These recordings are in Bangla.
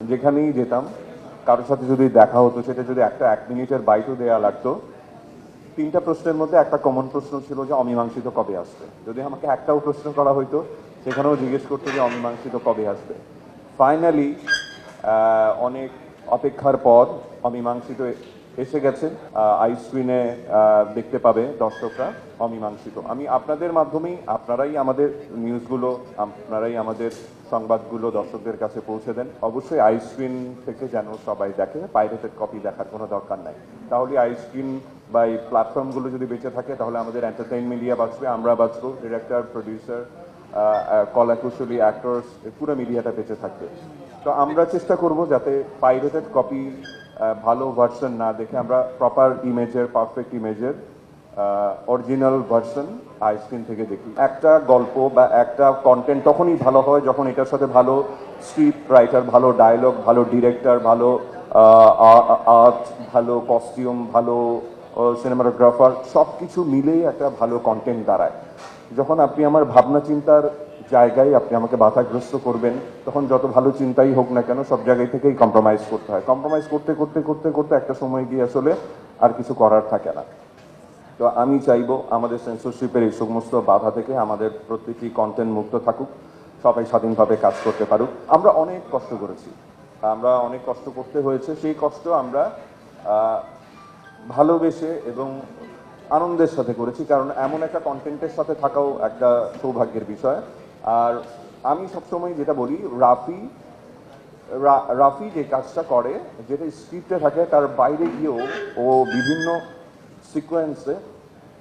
যেখানেই যেতাম কারোর সাথে যদি দেখা হতো, সেটা যদি একটা 1 মিনিটের বাইটও দেওয়া লাগতো, 3টা প্রশ্নের মধ্যে একটা কমন প্রশ্ন ছিল যে অমীমাংসিত কবে আসবে। যদি আমাকে একটাও প্রশ্ন করা হইতো, সেখানেও জিজ্ঞেস করতো যে অমীমাংসিত কবে আসবে। ফাইনালি অনেক অপেক্ষার পর অমীমাংসিত এসে গেছে। আই স্ক্রিনে দেখতে পাবে দর্শকরা অমীমাংসিত। আমি আপনাদের মাধ্যমেই, আপনারাই আমাদের নিউজগুলো, আপনারাই আমাদের সংবাদগুলো দর্শকদের কাছে পৌঁছে দেন। অবশ্যই আই স্ক্রিন থেকে যেন সবাই দেখে, পাইরেটেড কপি দেখার কোনো দরকার নাই। তাহলে আই স্ক্রিন বা এই প্ল্যাটফর্মগুলো যদি বেঁচে থাকে, তাহলে আমাদের এন্টারটেইন মিডিয়া বাঁচবে, আমরা বাঁচবো, ডিরেক্টর, প্রডিউসার, কলাকুশলী, অ্যাক্টরস, পুরো মিডিয়াটা বেঁচে থাকবে। তো আমরা চেষ্টা করব যাতে পাইরেটেড কপি, ভালো ভার্সন না দেখে আমরা প্রপার ইমেজের, পারফেক্ট ইমেজের অরিজিনাল ভার্সন আইস্ক্রিন থেকে দেখি। একটা গল্প বা একটা কন্টেন্ট তখনই ভালো হয় যখন এটার সাথে ভালো স্ক্রিপ্ট রাইটার, ভালো ডায়লগ, ভালো ডিরেক্টর, ভালো আর্ট, ভালো কস্টিউম, ভালো সিনেমাটোগ্রাফার, সব কিছু মিলেই একটা ভালো কন্টেন্ট দাঁড়ায়। যখন আপনি আমার ভাবনা চিন্তার জায়গায় আপনি আমাকে বাধাগ্রস্ত করবেন, তখন যত ভালো চিন্তাই হোক না কেন, সব জায়গায় থেকেই কম্প্রোমাইজ করতে হয়। কম্প্রোমাইজ করতে করতে করতে করতে একটা সময় গিয়ে আসলে আর কিছু করার থাকে না। তো আমি চাইবো আমাদের সেন্সরশিপের এই সমস্ত বাধা থেকে আমাদের প্রত্যেকটি কন্টেন্ট মুক্ত থাকুক, সবাই স্বাধীনভাবে কাজ করতে পারুক। আমরা অনেক কষ্ট করেছি, আমরা অনেক কষ্ট করতে হয়েছে, সেই কষ্ট আমরা ভালোবেসে এবং আনন্দের সাথে করেছি, কারণ এমন একটা কন্টেন্টের সাথে থাকাও একটা সৌভাগ্যের বিষয়। আর আমি সবসময় যেটা বলি, রাফি যে কাজটা করে, যেটা স্ক্রিপ্টে থাকে, তার বাইরে গিয়েও ও বিভিন্ন সিকোয়েন্সে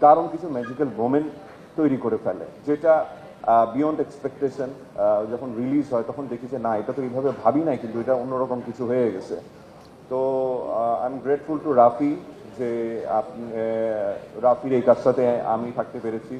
কারণ কিছু ম্যাজিক্যাল মোমেন্ট তৈরি করে ফেলে, যেটা বিয়ন্ড এক্সপেকটেশন। যখন রিলিজ হয় তখন দেখি যে না, এটা তো এইভাবে ভাবি নাই, কিন্তু এটা অন্যরকম কিছু হয়ে গেছে। তো I am grateful to Rafi যে রাফির এই কাজটাতে আমি থাকতে পেরেছি।